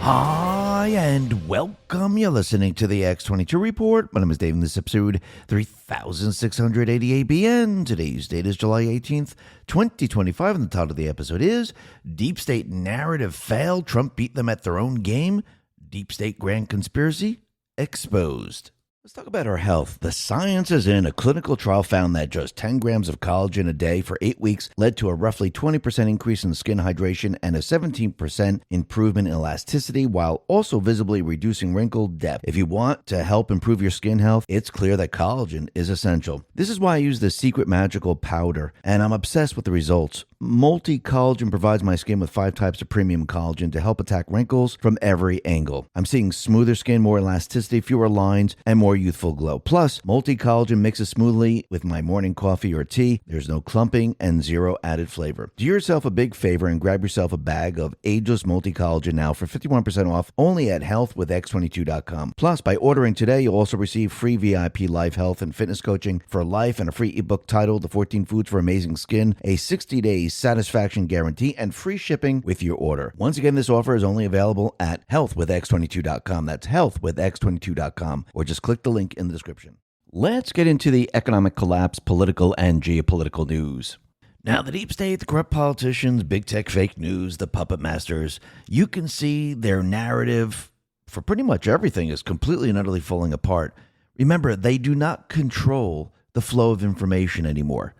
Hi, and welcome. You're listening to the X22 Report. My name is Dave, and this episode 3688 BN. Today's date is July 18th, 2025, and the title of the episode is Deep State Narrative Failed. Trump beat them at their own game. Deep State Grand Conspiracy Exposed. Let's talk about our health. The science is in. A clinical trial found that just 10 grams of collagen a day for 8 weeks led to a roughly 20% increase in skin hydration and a 17% improvement in elasticity, while also visibly reducing wrinkle depth. If you want to help improve your skin health, it's clear that collagen is essential. This is why I use the Secret Magical Powder, and I'm obsessed with the results. Multi-Collagen provides my skin with 5 types of premium collagen to help attack wrinkles from every angle. I'm seeing smoother skin, more elasticity, fewer lines, and more youthful glow. Plus, Multi-Collagen mixes smoothly with my morning coffee or tea. There's no clumping and zero added flavor. Do yourself a big favor and grab yourself a bag of ageless Multi-Collagen now for 51% off only at healthwithx22.com. Plus, by ordering today, you'll also receive free VIP life health and fitness coaching for life and a free ebook titled The 14 Foods for Amazing Skin, a 60-day satisfaction guarantee, and free shipping with your order. Once again, this offer is only available at healthwithx22.com. That's healthwithx22.com, or just click the link in the description. Let's get into the economic collapse, political and geopolitical news. Now, the deep state, the corrupt politicians, big tech fake news, the puppet masters, you can see their narrative for pretty much everything is completely and utterly falling apart. Remember, they do not control the flow of information anymore.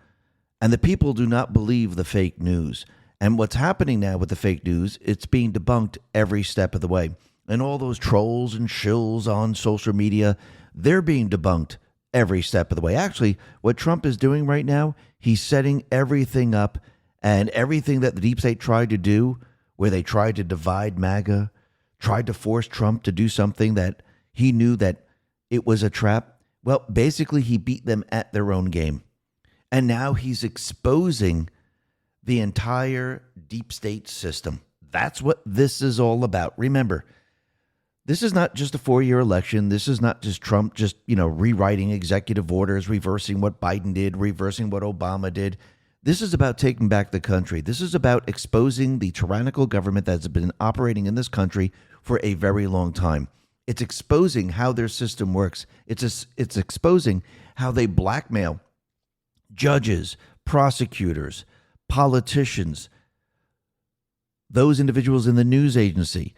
And the people do not believe the fake news. And what's happening now with the fake news, it's being debunked every step of the way. And all those trolls and shills on social media, they're being debunked every step of the way. Actually, what Trump is doing right now, he's setting everything up, and everything that the deep state tried to do, where they tried to divide MAGA, tried to force Trump to do something that he knew that it was a trap. Well, basically, he beat them at their own game. And now he's exposing the entire deep state system. That's what this is all about. Remember, this is not just a 4-year election. This is not just Trump just, rewriting executive orders, reversing what Biden did, reversing what Obama did. This is about taking back the country. This is about exposing the tyrannical government that's been operating in this country for a very long time. It's exposing how their system works. It's exposing how they blackmail judges, prosecutors, politicians, those individuals in the news agency.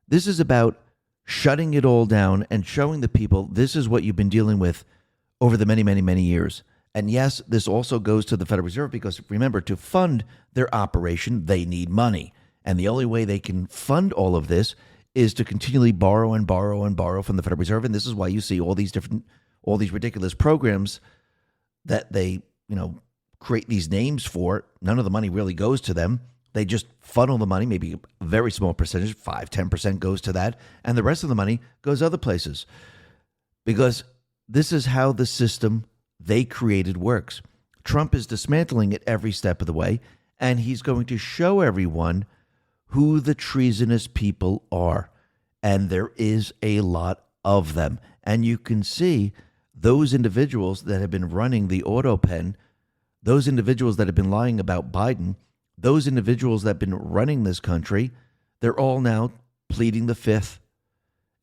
This is about shutting it all down and showing the people this is what you've been dealing with over the many, many, many years. And yes, this also goes to the Federal Reserve because, remember, to fund their operation, they need money. And the only way they can fund all of this is to continually borrow and borrow and borrow from the Federal Reserve. And this is why you see all these ridiculous programs that they create these names for. None of the money really goes to them. They just funnel the money, maybe a very small percentage, 5-10% goes to that, and the rest of the money goes other places. Because this is how the system they created works. Trump is dismantling it every step of the way, and he's going to show everyone who the treasonous people are. And there is a lot of them. And you can see those individuals that have been running the auto pen, those individuals that have been lying about Biden, those individuals that have been running this country, they're all now pleading the fifth,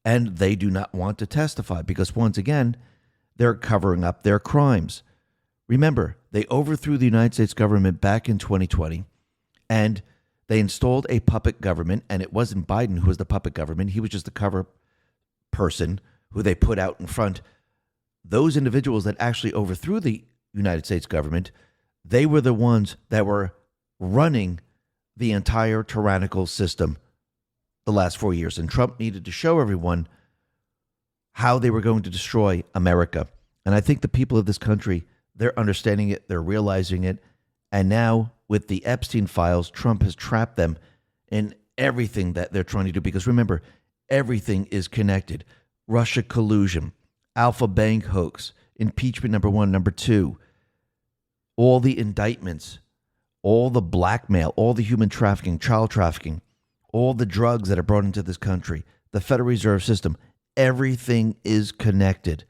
and they do not want to testify because, once again, they're covering up their crimes. Remember, they overthrew the United States government back in 2020, and they installed a puppet government, and it wasn't Biden who was the puppet government. He was just the cover person who they put out in front. Those individuals that actually overthrew the United States government, they were the ones that were running the entire tyrannical system the last 4 years. And Trump needed to show everyone how they were going to destroy America. And I think the people of this country, they're understanding it, they're realizing it. And now with the Epstein files, Trump has trapped them in everything that they're trying to do. Because remember, everything is connected. Russia collusion, Alpha Bank hoax, impeachment number 1, number 2, all the indictments, all the blackmail, all the human trafficking, child trafficking, all the drugs that are brought into this country, the Federal Reserve System, everything is connected.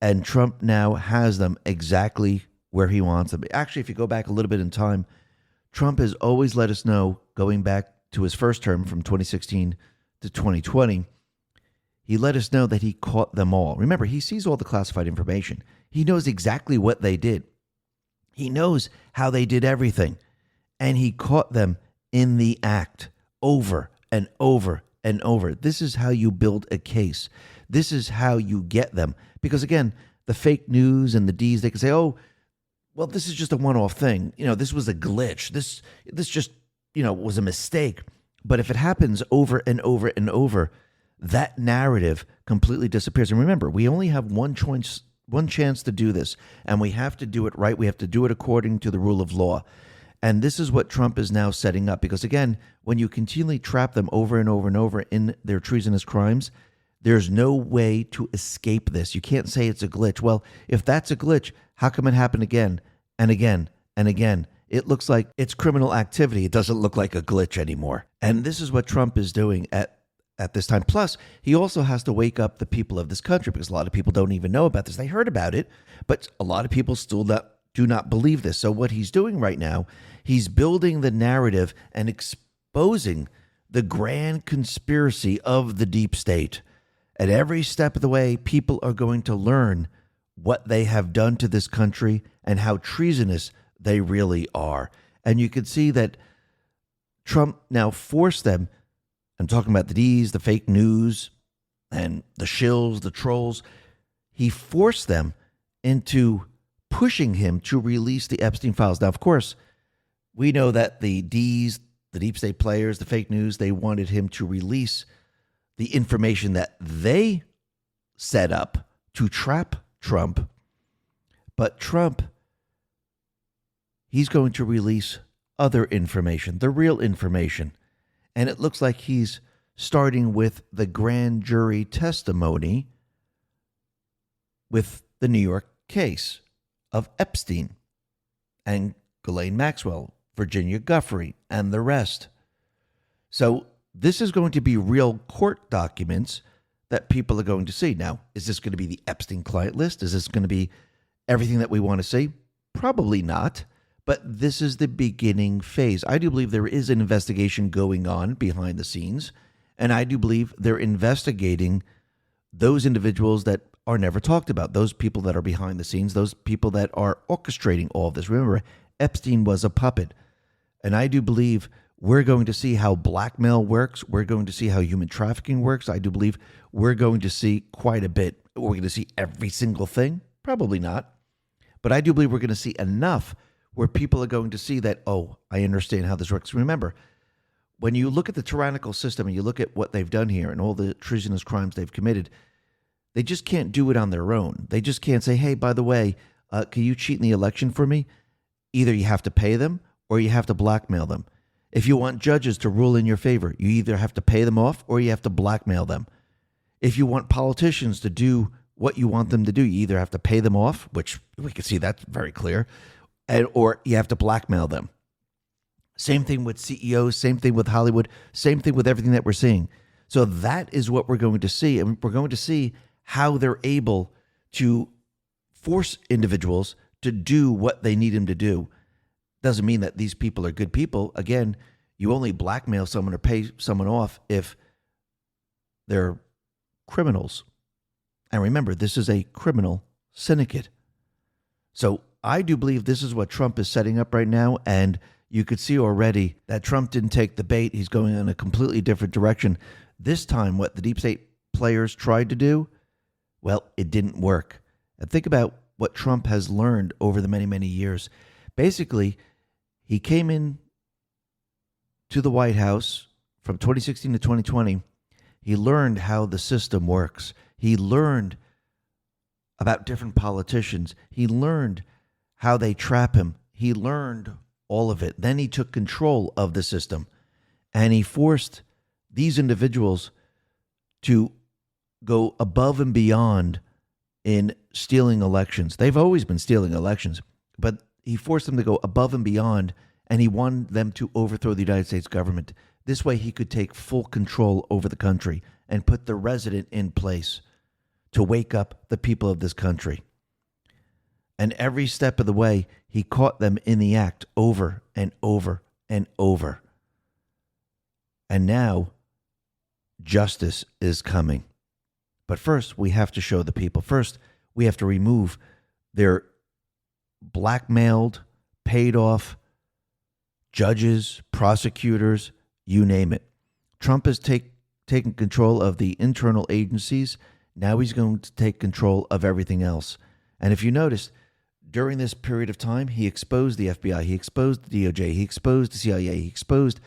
And Trump now has them exactly where he wants them. Actually, if you go back a little bit in time, Trump has always let us know, going back to his first term from 2016 to 2020, he let us know that he caught them all. Remember, he sees all the classified information. He knows exactly what they did. He knows how they did everything. And he caught them in the act over and over and over. This is how you build a case. This is how you get them. Because again, the fake news and the D's, they can say, oh, well, this is just a one-off thing. This was a glitch. This just, was a mistake. But if it happens over and over and over, that narrative completely disappears. And remember, we only have one chance to do this, and we have to do it right. We have to do it according to the rule of law. And this is what Trump is now setting up. Because again, when you continually trap them over and over and over in their treasonous crimes, there's no way to escape this. You can't say it's a glitch. Well, if that's a glitch, how come it happened again and again and again? It looks like it's criminal activity. It doesn't look like a glitch anymore. And this is what Trump is doing at this time. Plus, he also has to wake up the people of this country, because a lot of people don't even know about this. They heard about it, but a lot of people still do not believe this. So what he's doing right now, he's building the narrative and exposing the grand conspiracy of the deep state. At every step of the way, people are going to learn what they have done to this country and how treasonous they really are. And you can see that Trump now forced them. I'm talking about the D's, the fake news, and the shills, the trolls. He forced them into pushing him to release the Epstein files. Now, of course, we know that the D's, the deep state players, the fake news, they wanted him to release the information that they set up to trap Trump. But Trump, he's going to release other information, the real information. And it looks like he's starting with the grand jury testimony with the New York case of Epstein and Ghislaine Maxwell, Virginia Giuffre, and the rest. So this is going to be real court documents that people are going to see. Now, is this going to be the Epstein client list? Is this going to be everything that we want to see? Probably not. But this is the beginning phase. I do believe there is an investigation going on behind the scenes, and I do believe they're investigating those individuals that are never talked about, those people that are behind the scenes, those people that are orchestrating all of this. Remember, Epstein was a puppet, and I do believe we're going to see how blackmail works. We're going to see how human trafficking works. I do believe we're going to see quite a bit. We're going to see every single thing? Probably not. But I do believe we're going to see enough where people are going to see that, oh, I understand how this works. Remember, when you look at the tyrannical system and you look at what they've done here and all the treasonous crimes they've committed, they just can't do it on their own. They just can't say, hey, by the way, can you cheat in the election for me? Either you have to pay them or you have to blackmail them. If you want judges to rule in your favor, you either have to pay them off or you have to blackmail them. If you want politicians to do what you want them to do, you either have to pay them off, which we can see that's very clear, or you have to blackmail them. Same thing with CEOs, same thing with Hollywood, same thing with everything that we're seeing. So that is what we're going to see. And we're going to see how they're able to force individuals to do what they need them to do. Doesn't mean that these people are good people. Again, you only blackmail someone or pay someone off if they're criminals. And remember, this is a criminal syndicate. So I do believe this is what Trump is setting up right now, and you could see already that Trump didn't take the bait. He's going in a completely different direction. This time, what the deep state players tried to do, well, it didn't work. And think about what Trump has learned over the many, many years. Basically, he came in to the White House from 2016 to 2020. He learned how the system works. He learned about different politicians. He learned how they trap him. He learned all of it. Then he took control of the system, and he forced these individuals to go above and beyond in stealing elections. They've always been stealing elections, but he forced them to go above and beyond, and he wanted them to overthrow the United States government. This way he could take full control over the country and put the resident in place to wake up the people of this country. And every step of the way, he caught them in the act over and over and over. And now justice is coming. But first, we have to show the people. First, we have to remove their blackmailed, paid off judges, prosecutors, you name it. Trump has taken control of the internal agencies. Now he's going to take control of everything else. And if you notice, during this period of time, he exposed the FBI, he exposed the DOJ, he exposed the CIA, he exposed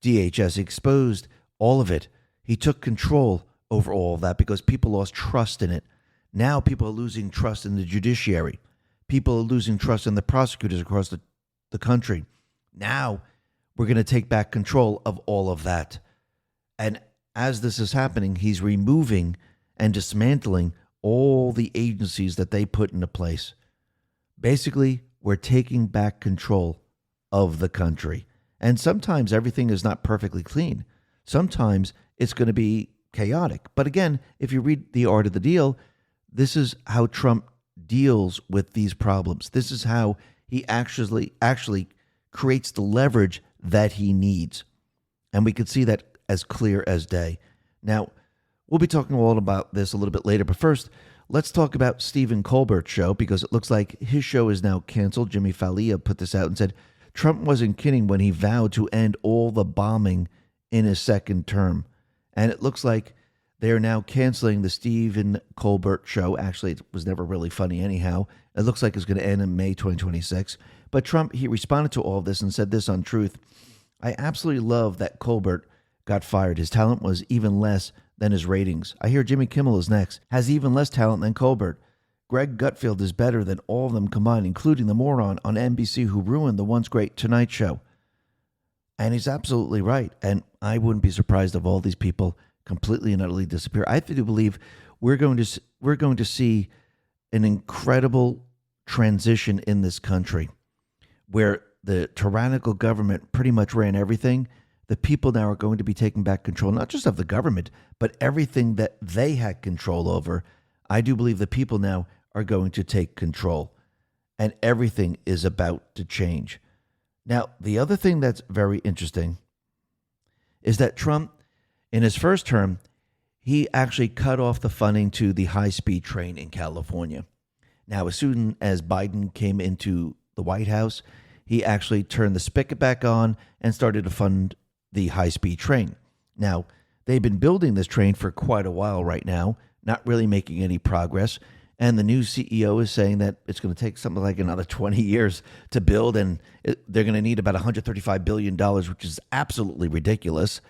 DHS, he exposed all of it. He took control over all of that because people lost trust in it. Now people are losing trust in the judiciary. People are losing trust in the prosecutors across the country. Now we're going to take back control of all of that. And as this is happening, he's removing and dismantling all the agencies that they put into place. Basically, we're taking back control of the country. And sometimes everything is not perfectly clean. Sometimes it's going to be chaotic. But again, if you read The Art of the Deal, this is how Trump deals with these problems. This is how he actually creates the leverage that he needs. And we could see that as clear as day. Now, we'll be talking all about this a little bit later. But first, let's talk about Stephen Colbert's show, because it looks like his show is now canceled. Jimmy Fallon put this out and said Trump wasn't kidding when he vowed to end all the bombing in his second term. And it looks like they are now canceling the Stephen Colbert show. Actually, it was never really funny anyhow. It looks like it's going to end in May 2026. But Trump, he responded to all of this and said this on Truth. I absolutely love that Colbert got fired. His talent was even less than his ratings. I hear Jimmy Kimmel is next, has even less talent than Colbert. Greg Gutfeld is better than all of them combined, including the moron on NBC who ruined the once great Tonight Show. And he's absolutely right. And I wouldn't be surprised if all these people completely and utterly disappear. I do believe we're going to see an incredible transition in this country where the tyrannical government pretty much ran everything. The people now are going to be taking back control, not just of the government, but everything that they had control over. I do believe the people now are going to take control, and everything is about to change. Now, the other thing that's very interesting is that Trump, in his first term, he actually cut off the funding to the high-speed train in California. Now, as soon as Biden came into the White House, he actually turned the spigot back on and started to fund the high-speed train. Now, they've been building this train for quite a while right now, not really making any progress. And the new CEO is saying that it's going to take something like another 20 years to build, and they're going to need about $135 billion, which is absolutely ridiculous.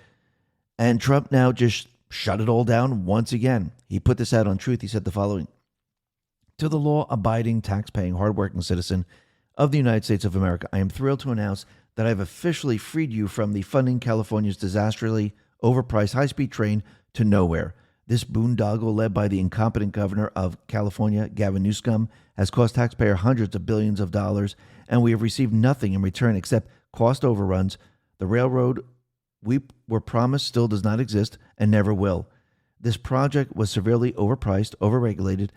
And Trump now just shut it all down once again. He put this out on Truth. He said the following: to the law-abiding, tax-paying, hardworking citizen of the United States of America, I am thrilled to announce that I have officially freed you from the funding California's disastrously overpriced high-speed train to nowhere. This boondoggle, led by the incompetent governor of California, Gavin Newsom, has cost taxpayer hundreds of billions of dollars, and we have received nothing in return except cost overruns. The railroad we were promised still does not exist and never will. This project was severely overpriced, overregulated,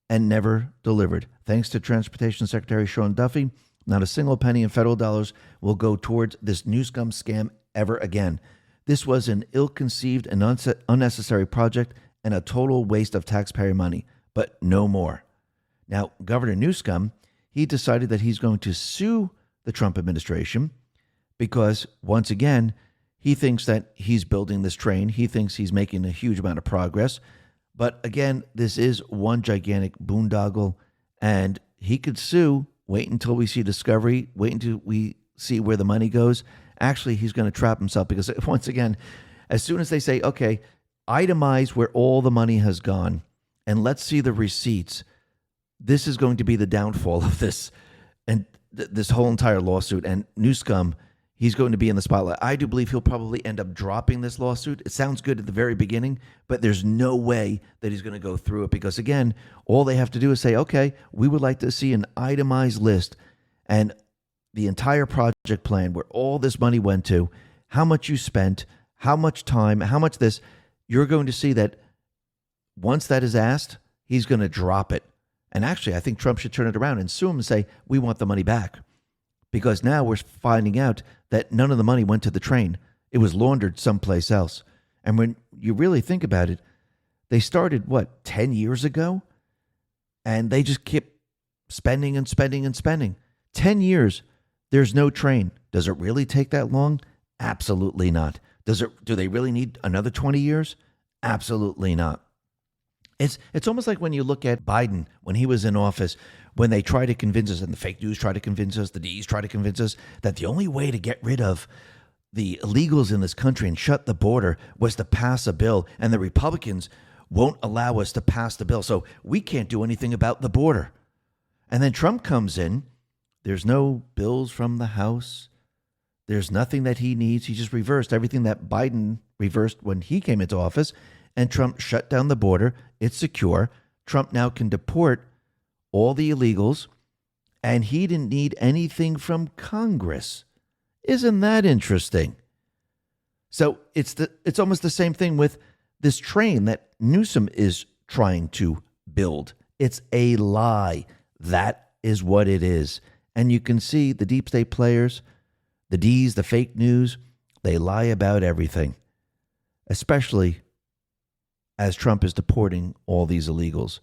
and never delivered. Thanks to Transportation Secretary Sean Duffy, not a single penny in federal dollars will go towards this Newsom scam ever again. This was an ill-conceived and unnecessary project and a total waste of taxpayer money, but no more. Now, Governor Newsom, he decided that he's going to sue the Trump administration because, once again, he thinks that he's building this train. He thinks he's making a huge amount of progress. But again, this is one gigantic boondoggle, and he could sue. Wait until we see discovery. Wait until we see where the money goes. Actually, he's going to trap himself because, once again, as soon as they say, okay, itemize where all the money has gone and let's see the receipts, this is going to be the downfall of this and this whole entire lawsuit. And Newsom, he's going to be in the spotlight. I do believe he'll probably end up dropping this lawsuit. It sounds good at the very beginning, but there's no way that he's going to go through it because, again, all they have to do is say, okay, we would like to see an itemized list and the entire project plan where all this money went to, how much you spent, how much time, how much this. You're going to see that once that is asked, he's going to drop it. And actually, I think Trump should turn it around and sue him and say, we want the money back. Because now we're finding out that none of the money went to the train. It was laundered someplace else. And when you really think about it, they started, 10 years ago? And they just kept spending and spending and spending. 10 years, there's no train. Does it really take that long? Absolutely not. Do they really need another 20 years? Absolutely not. It's almost like when you look at Biden when he was in office, when they try to convince us, and the fake news try to convince us, the D's try to convince us that the only way to get rid of the illegals in this country and shut the border was to pass a bill, and the Republicans won't allow us to pass the bill, so we can't do anything about the border. And then Trump comes in. There's no bills from the House. There's nothing that he needs. He just reversed everything that Biden reversed when he came into office, and Trump shut down the border. It's secure. Trump now can deport all the illegals, and he didn't need anything from Congress. Isn't that interesting? So it's almost the same thing with this train that Newsom is trying to build. It's a lie. That is what it is. And you can see the deep state players, the D's, the fake news, they lie about everything, especially as Trump is deporting all these illegals.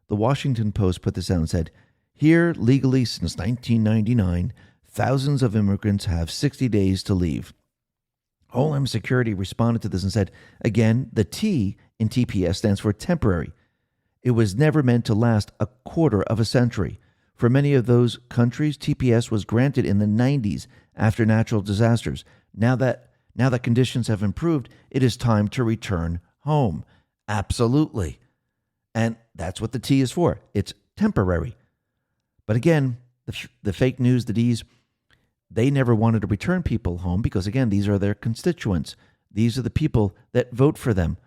The Washington Post put this out and said, here legally since 1999, thousands of immigrants have 60 days to leave. Homeland Security responded to this and said, again, the T in TPS stands for temporary. It was never meant to last a quarter of a century. For many of those countries, TPS was granted in the 90s after natural disasters. Now that conditions have improved, it is time to return home. Absolutely. And that's what the T is for. It's temporary. But again, the fake news, the D's, they never wanted to return people home because, again, these are their constituents. These are the people that vote for them,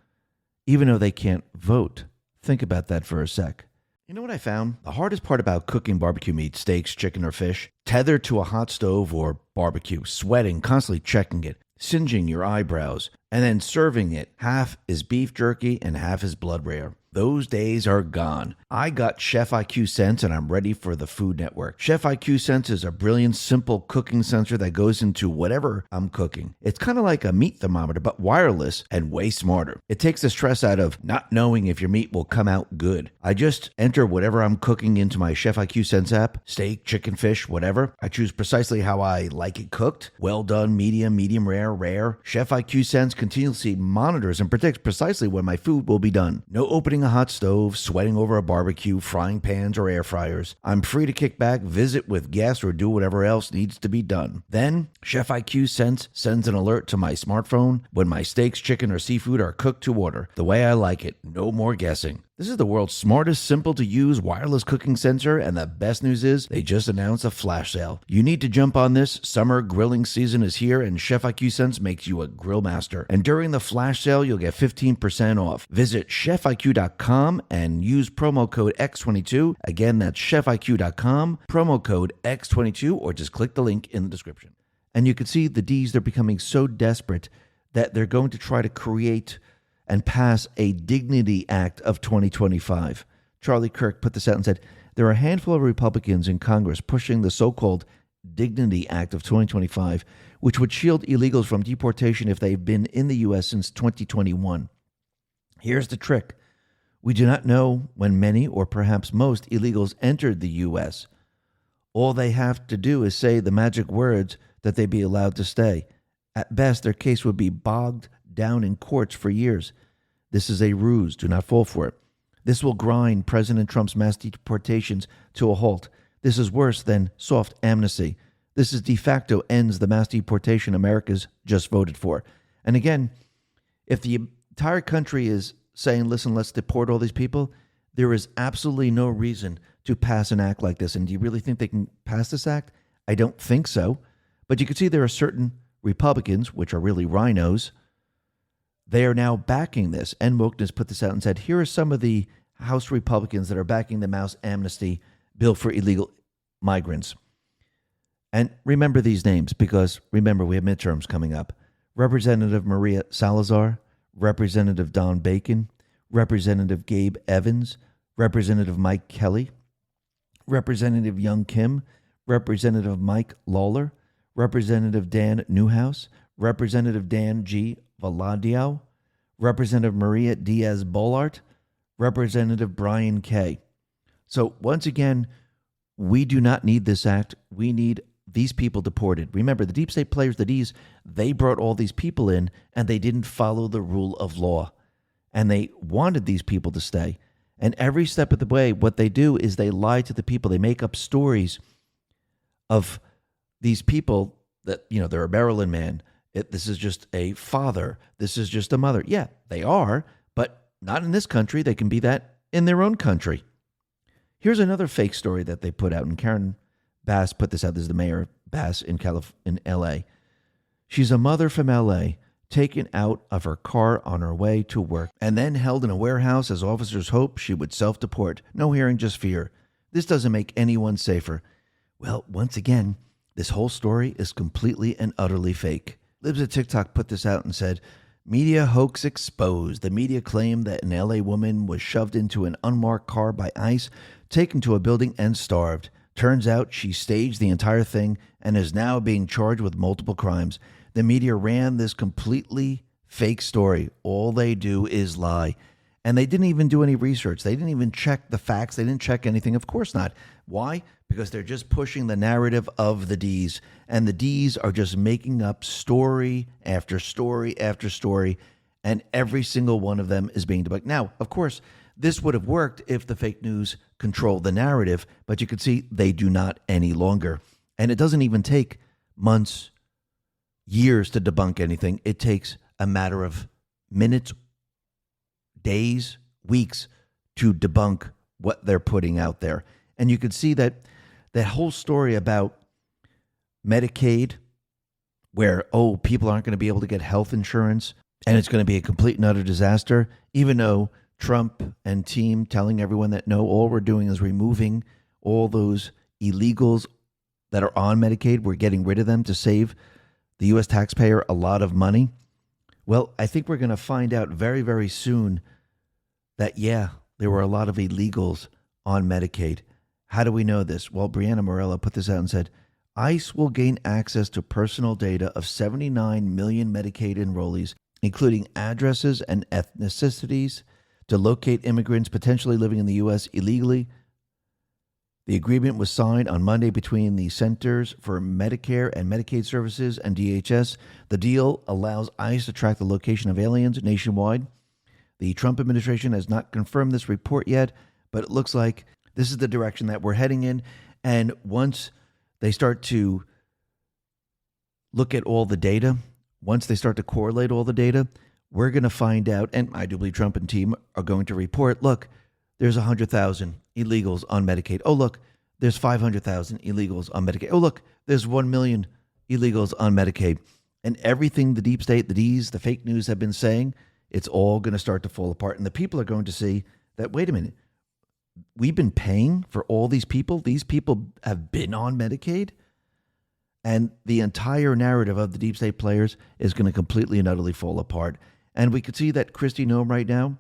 even though they can't vote. Think about that for a sec. You know what I found? The hardest part about cooking barbecue meat, steaks, chicken, or fish, tethered to a hot stove or barbecue, sweating, constantly checking it, singeing your eyebrows, and then serving it. Half is beef jerky and half is blood rare. Those days are gone. I got Chef IQ Sense and I'm ready for the Food Network. Chef IQ Sense is a brilliant, simple cooking sensor that goes into whatever I'm cooking. It's kind of like a meat thermometer, but wireless and way smarter. It takes the stress out of not knowing if your meat will come out good. I just enter whatever I'm cooking into my Chef IQ Sense app, steak, chicken, fish, whatever. I choose precisely how I like it cooked. Well done, medium rare, rare. Chef IQ Sense continuously monitors and predicts precisely when my food will be done. No opening a hot stove, sweating over a barbecue, frying pans, or air fryers. I'm free to kick back, visit with guests, or do whatever else needs to be done. Then, Chef IQ Sense sends an alert to my smartphone when my steaks, chicken, or seafood are cooked to order, the way I like it. No more guessing. This is the world's smartest, simple-to-use wireless cooking sensor, and the best news is they just announced a flash sale. You need to jump on this. Summer grilling season is here, and Chef IQ Sense makes you a grill master. And during the flash sale, you'll get 15% off. Visit chefiq.com and use promo code X22. Again, that's chefiq.com, promo code X22, or just click the link in the description. And you can see the D's, they're becoming so desperate that they're going to try to create and pass a Dignity Act of 2025. Charlie Kirk put this out and said, there are a handful of Republicans in Congress pushing the so-called Dignity Act of 2025, which would shield illegals from deportation if they've been in the U.S. since 2021. Here's the trick. We do not know when many or perhaps most illegals entered the U.S. All they have to do is say the magic words that they be allowed to stay. At best, their case would be bogged down in courts for years. This is a ruse. Do not fall for it. This will grind President Trump's mass deportations to a halt. This is worse than soft amnesty. This is de facto ends the mass deportation America's just voted for. And again, if the entire country is saying, listen, let's deport all these people, there is absolutely no reason to pass an act like this. And do you really think they can pass this act? I don't think so. But you can see there are certain Republicans, which are really rhinos, they are now backing this. And Wokeness put this out and said, here are some of the House Republicans that are backing the mass amnesty bill for illegal migrants. And remember these names because, remember, we have midterms coming up. Representative Maria Salazar, Representative Don Bacon, Representative Gabe Evans, Representative Mike Kelly, Representative Young Kim, Representative Mike Lawler, Representative Dan Newhouse, Representative Dan G. Valadio, Representative Maria Diaz-Balart, Representative Brian Kay. So once again, we do not need this act. We need these people deported. Remember, the deep state players, the D's, they brought all these people in and they didn't follow the rule of law. And they wanted these people to stay. And every step of the way, what they do is they lie to the people. They make up stories of these people that, they're a Maryland man. This is just a father. This is just a mother. Yeah, they are, but not in this country. They can be that in their own country. Here's another fake story that they put out, and Karen Bass put this out. This is the mayor Bass in L.A. She's a mother from L.A., taken out of her car on her way to work, and then held in a warehouse as officers hoped she would self-deport. No hearing, just fear. This doesn't make anyone safer. Well, once again, this whole story is completely and utterly fake. Libs at TikTok put this out and said, media hoax exposed. The media claimed that an LA woman was shoved into an unmarked car by ICE, taken to a building, and starved. Turns out she staged the entire thing and is now being charged with multiple crimes. The media ran this completely fake story. All they do is lie. And they didn't even do any research. They didn't even check the facts. They didn't check anything. Of course not. Why? Because they're just pushing the narrative of the D's. And the D's are just making up story after story after story. And every single one of them is being debunked. Now, of course, this would have worked if the fake news controlled the narrative. But you can see they do not any longer. And it doesn't even take months, years to debunk anything. It takes a matter of minutes, days, weeks to debunk what they're putting out there. And you could see that whole story about Medicaid, where, people aren't going to be able to get health insurance and it's going to be a complete and utter disaster, even though Trump and team telling everyone that, no, all we're doing is removing all those illegals that are on Medicaid. We're getting rid of them to save the U.S. taxpayer a lot of money. Well, I think we're going to find out very, very soon that, there were a lot of illegals on Medicaid. How do we know this? Well, Brianna Morella put this out and said, ICE will gain access to personal data of 79 million Medicaid enrollees, including addresses and ethnicities, to locate immigrants potentially living in the U.S. illegally. The agreement was signed on Monday between the Centers for Medicare and Medicaid Services and DHS. The deal allows ICE to track the location of aliens nationwide. The Trump administration has not confirmed this report yet, but it looks like this is the direction that we're heading in. And once they start to look at all the data, once they start to correlate all the data, we're going to find out, and I do believe Trump and team are going to report, look, there's 100,000 illegals on Medicaid. Oh, look, there's 500,000 illegals on Medicaid. Oh, look, there's 1 million illegals on Medicaid. And everything the deep state, the D's, the fake news have been saying, it's all going to start to fall apart. And the people are going to see that, wait a minute, we've been paying for all these people. These people have been on Medicaid. And the entire narrative of the deep state players is going to completely and utterly fall apart. And we could see that Kristi Noem right now,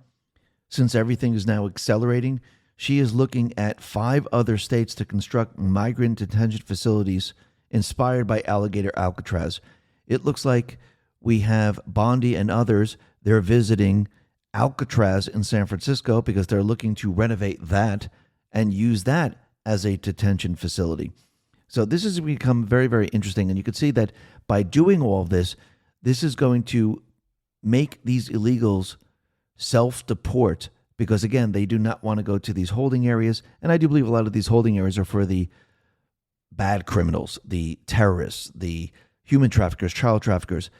since everything is now accelerating, she is looking at 5 other states to construct migrant detention facilities inspired by Alligator Alcatraz. It looks like we have Bondi and others. They're visiting Alcatraz in San Francisco because they're looking to renovate that and use that as a detention facility. So this has become very, very interesting. And you can see that by doing all of this, this is going to make these illegals self-deport because, again, they do not want to go to these holding areas. And I do believe a lot of these holding areas are for the bad criminals, the terrorists, the human traffickers, child traffickers.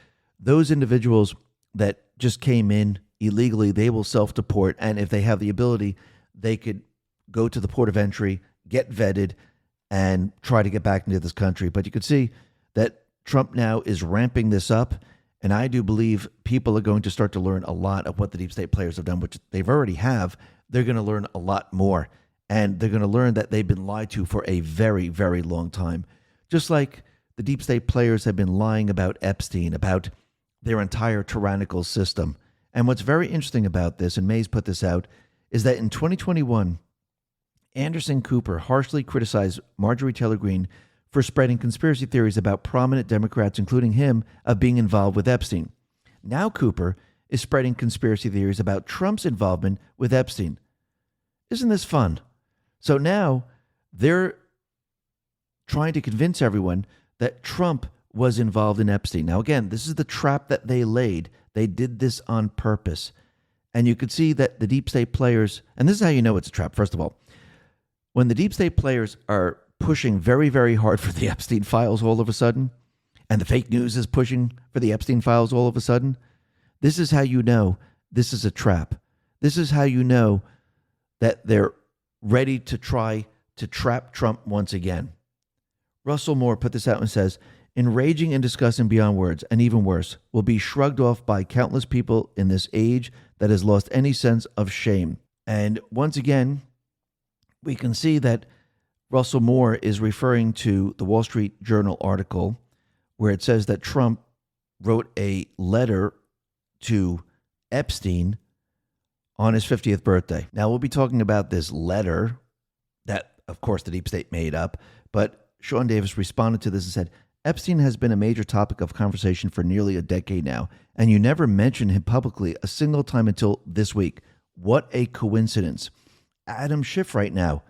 Those individuals that just came in illegally, they will self-deport. And if they have the ability, they could go to the port of entry, get vetted, and try to get back into this country. But you could see that Trump now is ramping this up. And I do believe people are going to start to learn a lot of what the deep state players have done, which they've already have. They're going to learn a lot more. And they're going to learn that they've been lied to for a very, very long time. Just like the deep state players have been lying about Epstein, about their entire tyrannical system. And what's very interesting about this, and Mays put this out, is that in 2021, Anderson Cooper harshly criticized Marjorie Taylor Greene for spreading conspiracy theories about prominent Democrats, including him, of being involved with Epstein. Now Cooper is spreading conspiracy theories about Trump's involvement with Epstein. Isn't this fun? So now they're trying to convince everyone that Trump was involved in Epstein. Now, again, this is the trap that they laid. They did this on purpose. And you could see that the deep state players, and this is how you know it's a trap, first of all, when the deep state players are pushing very, very hard for the Epstein files all of a sudden, and the fake news is pushing for the Epstein files all of a sudden, this is how you know this is a trap. This is how you know that they're ready to try to trap Trump once again. Russell Moore put this out and says, enraging and disgusting beyond words, and even worse, will be shrugged off by countless people in this age that has lost any sense of shame. And once again, we can see that Russell Moore is referring to the Wall Street Journal article where it says that Trump wrote a letter to Epstein on his 50th birthday. Now, we'll be talking about this letter that, of course, the deep state made up, but Sean Davis responded to this and said, Epstein has been a major topic of conversation for nearly a decade now, and you never mentioned him publicly a single time until this week. What a coincidence. Adam Schiff right now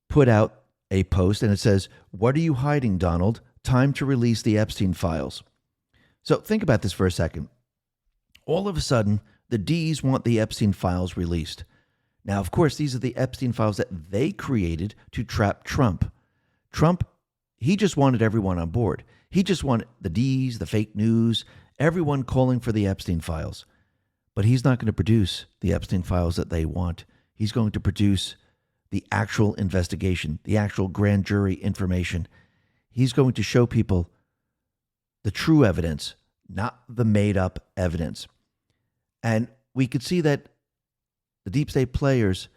put out a post, and it says, what are you hiding, Donald? Time to release the Epstein files. So think about this for a second. All of a sudden, the D's want the Epstein files released. Now, of course, these are the Epstein files that they created to trap Trump. Trump, he just wanted everyone on board. He just wanted the D's, the fake news, everyone calling for the Epstein files. But he's not going to produce the Epstein files that they want. He's going to produce the actual investigation, the actual grand jury information. He's going to show people the true evidence, not the made-up evidence. And we could see that the deep state players,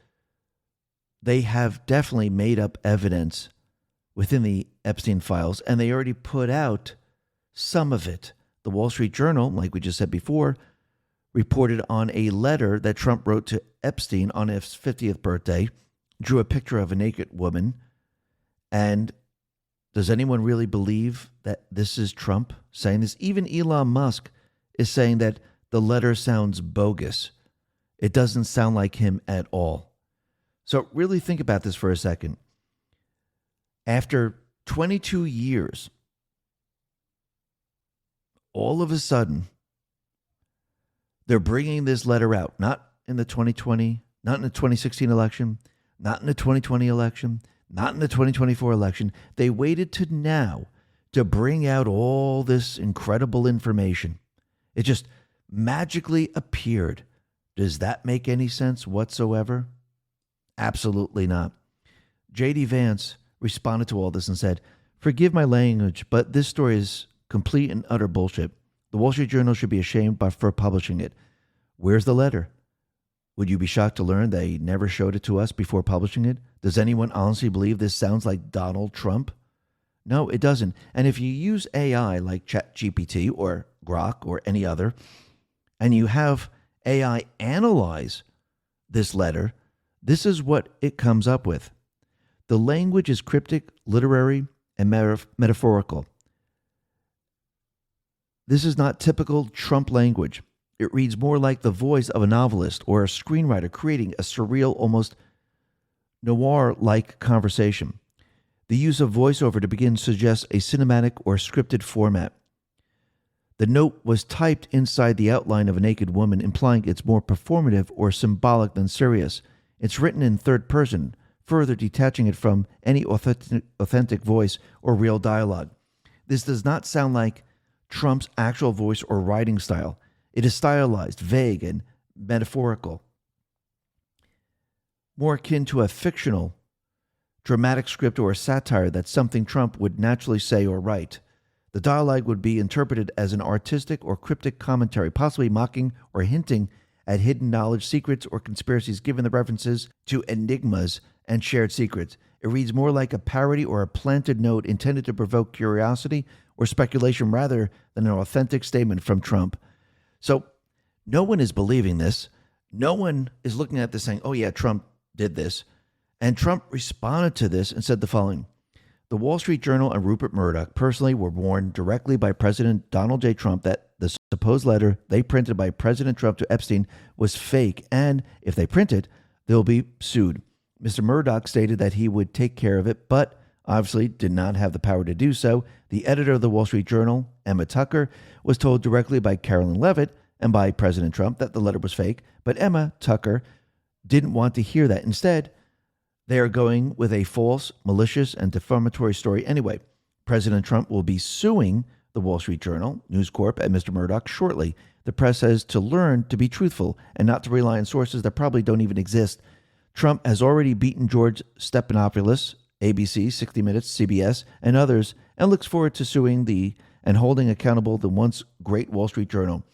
they have definitely made up evidence within the Epstein files, and they already put out some of it. The Wall Street Journal, like we just said before, reported on a letter that Trump wrote to Epstein on his 50th birthday, drew a picture of a naked woman. And does anyone really believe that this is Trump saying this? Even Elon Musk is saying that the letter sounds bogus. It doesn't sound like him at all. So really think about this for a second. After 22 years, all of a sudden, they're bringing this letter out, not in the 2020, not in the 2016 election, not in the 2020 election, not in the 2024 election. They waited to now to bring out all this incredible information. It just magically appeared. Does that make any sense whatsoever? Absolutely not. J.D. Vance responded to all this and said, forgive my language, but this story is complete and utter bullshit. The Wall Street Journal should be ashamed for publishing it. Where's the letter? Would you be shocked to learn they never showed it to us before publishing it? Does anyone honestly believe this sounds like Donald Trump? No, it doesn't. And if you use AI like ChatGPT or Grok or any other, and you have AI analyze this letter, this is what it comes up with. The language is cryptic, literary, and metaphorical. This is not typical Trump language. It reads more like the voice of a novelist or a screenwriter creating a surreal, almost noir-like conversation. The use of voiceover to begin suggests a cinematic or scripted format. The note was typed inside the outline of a naked woman, implying it's more performative or symbolic than serious. It's written in third person, further detaching it from any authentic voice or real dialogue. This does not sound like Trump's actual voice or writing style. It is stylized, vague, and metaphorical. More akin to a fictional, dramatic script or a satire that's something Trump would naturally say or write. The dialogue would be interpreted as an artistic or cryptic commentary, possibly mocking or hinting at hidden knowledge, secrets, or conspiracies, given the references to enigmas and shared secrets. It reads more like a parody or a planted note intended to provoke curiosity or speculation rather than an authentic statement from Trump. So no one is believing this. No one is looking at this saying, oh yeah, Trump did this. And Trump responded to this and said the following: the Wall Street Journal and Rupert Murdoch personally were warned directly by President Donald J. Trump that the supposed letter they printed by President Trump to Epstein was fake, and if they print it, they'll be sued. Mr. Murdoch stated that he would take care of it, but obviously did not have the power to do so. The editor of the Wall Street Journal, Emma Tucker, was told directly by Carolyn Levitt and by President Trump that the letter was fake, but Emma Tucker didn't want to hear that. Instead, they are going with a false, malicious, and defamatory story anyway. President Trump will be suing the Wall Street Journal, News Corp, and Mr. Murdoch shortly. The press has to learn to be truthful and not to rely on sources that probably don't even exist. Trump has already beaten George Stephanopoulos, ABC, 60 Minutes, CBS, and others, and looks forward to suing and holding accountable the once great Wall Street Journal.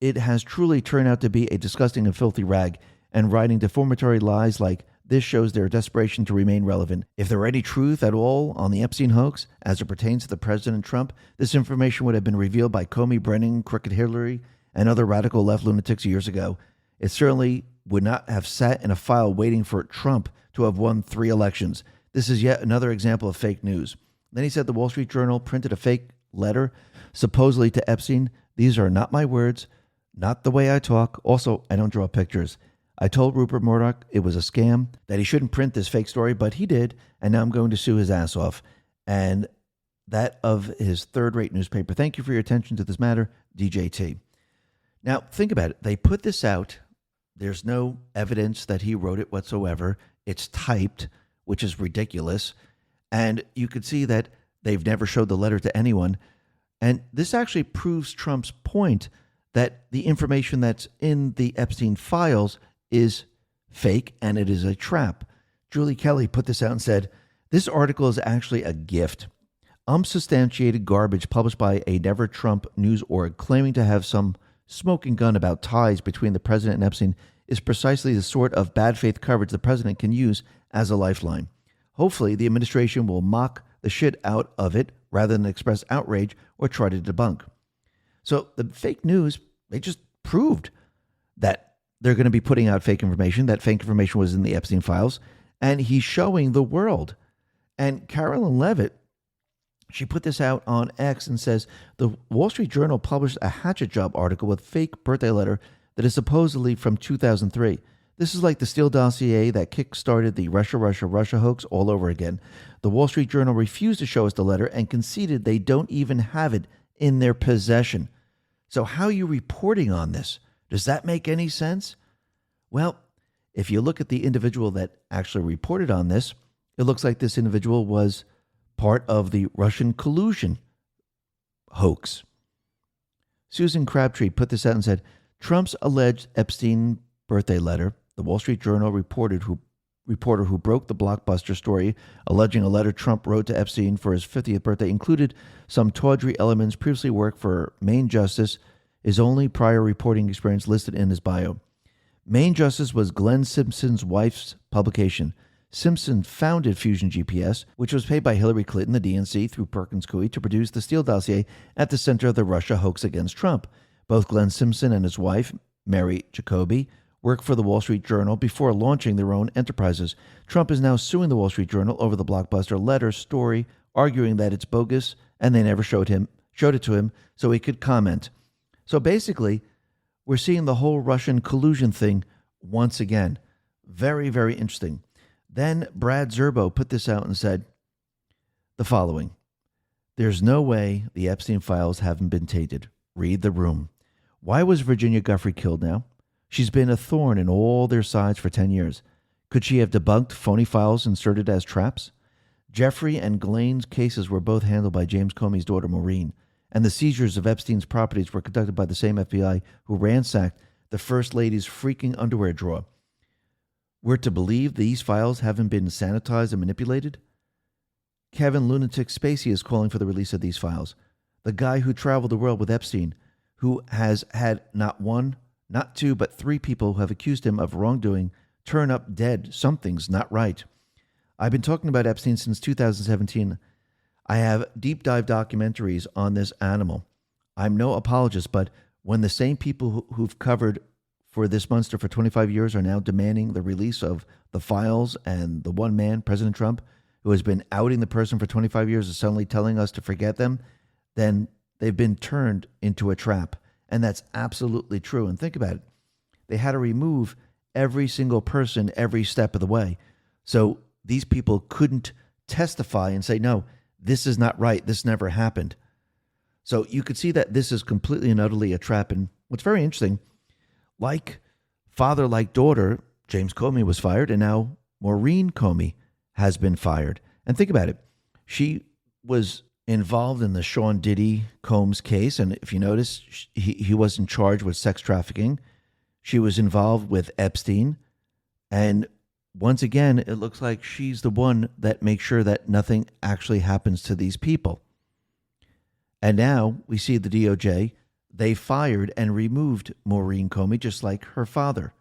It has truly turned out to be a disgusting and filthy rag, and writing defamatory lies like this shows their desperation to remain relevant. If there were any truth at all on the Epstein hoax as it pertains to the President Trump, this information would have been revealed by Comey, Brennan, Crooked Hillary, and other radical left lunatics years ago. It certainly would not have sat in a file waiting for Trump to have won 3 elections. This is yet another example of fake news. Then he said the Wall Street Journal printed a fake letter, supposedly to Epstein. These are not my words, not the way I talk. Also, I don't draw pictures. I told Rupert Murdoch it was a scam, that he shouldn't print this fake story, but he did, and now I'm going to sue his ass off. And that of his third-rate newspaper. Thank you for your attention to this matter, DJT. Now, think about it. They put this out. There's no evidence that he wrote it whatsoever. It's typed, which is ridiculous. And you could see that they've never showed the letter to anyone. And this actually proves Trump's point that the information that's in the Epstein files is fake and it is a trap. Julie Kelly put this out and said, this article is actually a gift. Unsubstantiated garbage published by a Never Trump news org claiming to have some smoking gun about ties between the president and Epstein is precisely the sort of bad faith coverage the president can use as a lifeline. Hopefully, the administration will mock the shit out of it rather than express outrage or try to debunk. So the fake news, they just proved that they're going to be putting out fake information. That fake information was in the Epstein files, and he's showing the world. And Carolyn Levitt, she put this out on X and says, the Wall Street Journal published a hatchet job article with fake birthday letter that is supposedly from 2003. This is like the Steele dossier that kick-started the Russia hoax all over again. The Wall Street Journal refused to show us the letter and conceded they don't even have it in their possession. So how are you reporting on this? Does that make any sense? Well, if you look at the individual that actually reported on this, it looks like this individual was part of the Russian collusion hoax. Susan Crabtree put this out and said, Trump's alleged Epstein birthday letter, the Wall Street Journal reporter who broke the blockbuster story alleging a letter Trump wrote to Epstein for his 50th birthday included some tawdry elements, previously worked for Maine Justice, his only prior reporting experience listed in his bio. Maine Justice was Glenn Simpson's wife's publication. Simpson founded Fusion GPS, which was paid by Hillary Clinton, the DNC, through Perkins Coie to produce the Steele dossier at the center of the Russia hoax against Trump. Both Glenn Simpson and his wife, Mary Jacoby, worked for the Wall Street Journal before launching their own enterprises. Trump is now suing the Wall Street Journal over the blockbuster letter story, arguing that it's bogus and they never showed it to him so he could comment. So basically, we're seeing the whole Russian collusion thing once again. Very, very interesting. Then Brad Zerbo put this out and said the following. There's no way the Epstein files haven't been tainted. Read the room. Why was Virginia Giuffre killed now? She's been a thorn in all their sides for 10 years. Could she have debunked phony files inserted as traps? Jeffrey and Ghislaine's cases were both handled by James Comey's daughter, Maureen, and the seizures of Epstein's properties were conducted by the same FBI who ransacked the First Lady's freaking underwear drawer. We're to believe these files haven't been sanitized and manipulated? Kevin Lunatic Spacey is calling for the release of these files. The guy who traveled the world with Epstein, who has had not one, not two, but 3 people who have accused him of wrongdoing turn up dead. Something's not right. I've been talking about Epstein since 2017. I have deep dive documentaries on this animal. I'm no apologist, but when the same people who've covered for this monster for 25 years are now demanding the release of the files, and the one man, President Trump, who has been outing the person for 25 years is suddenly telling us to forget them, then they've been turned into a trap. And that's absolutely true. And think about it. They had to remove every single person every step of the way. So these people couldn't testify and say, no, this is not right. This never happened. So you could see that this is completely and utterly a trap. And what's very interesting, like father, like daughter, James Comey was fired, and now Maureen Comey has been fired. And think about it. She was involved in the Sean Diddy Combs case. And if you notice, he wasn't charged with sex trafficking. She was involved with Epstein. And once again, it looks like she's the one that makes sure that nothing actually happens to these people. And now we see the DOJ, they fired and removed Maureen Comey, just like her father.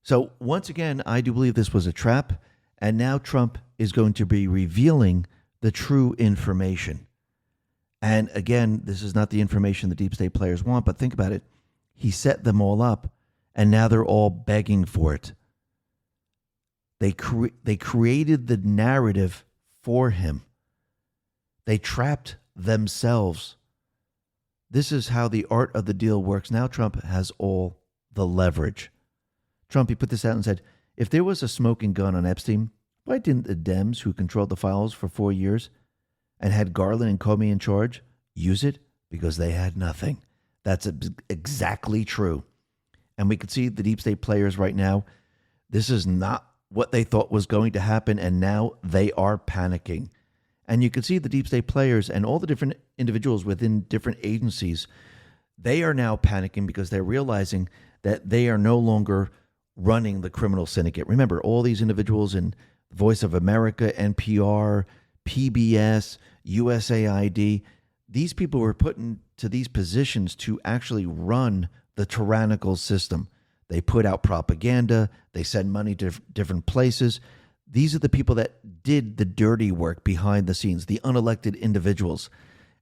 So once again, I do believe this was a trap. And now Trump is going to be revealing the true information. And again, this is not the information the deep state players want, but think about it. He set them all up, and now they're all begging for it. They created the narrative for him. They trapped themselves. This is how the art of the deal works. Now Trump has all the leverage. Trump, he put this out and said, if there was a smoking gun on Epstein, why didn't the Dems, who controlled the files for 4 years and had Garland and Comey in charge, use it? Because they had nothing. That's exactly true. And we could see the deep state players right now. This is not what they thought was going to happen, and now they are panicking. And you can see the deep state players and all the different individuals within different agencies, they are now panicking because they're realizing that they are no longer running the criminal syndicate. Remember, all these individuals in Voice of America, NPR, PBS, USAID, these people were put into these positions to actually run the tyrannical system. They put out propaganda. They send money to different places. These are the people that did the dirty work behind the scenes, the unelected individuals.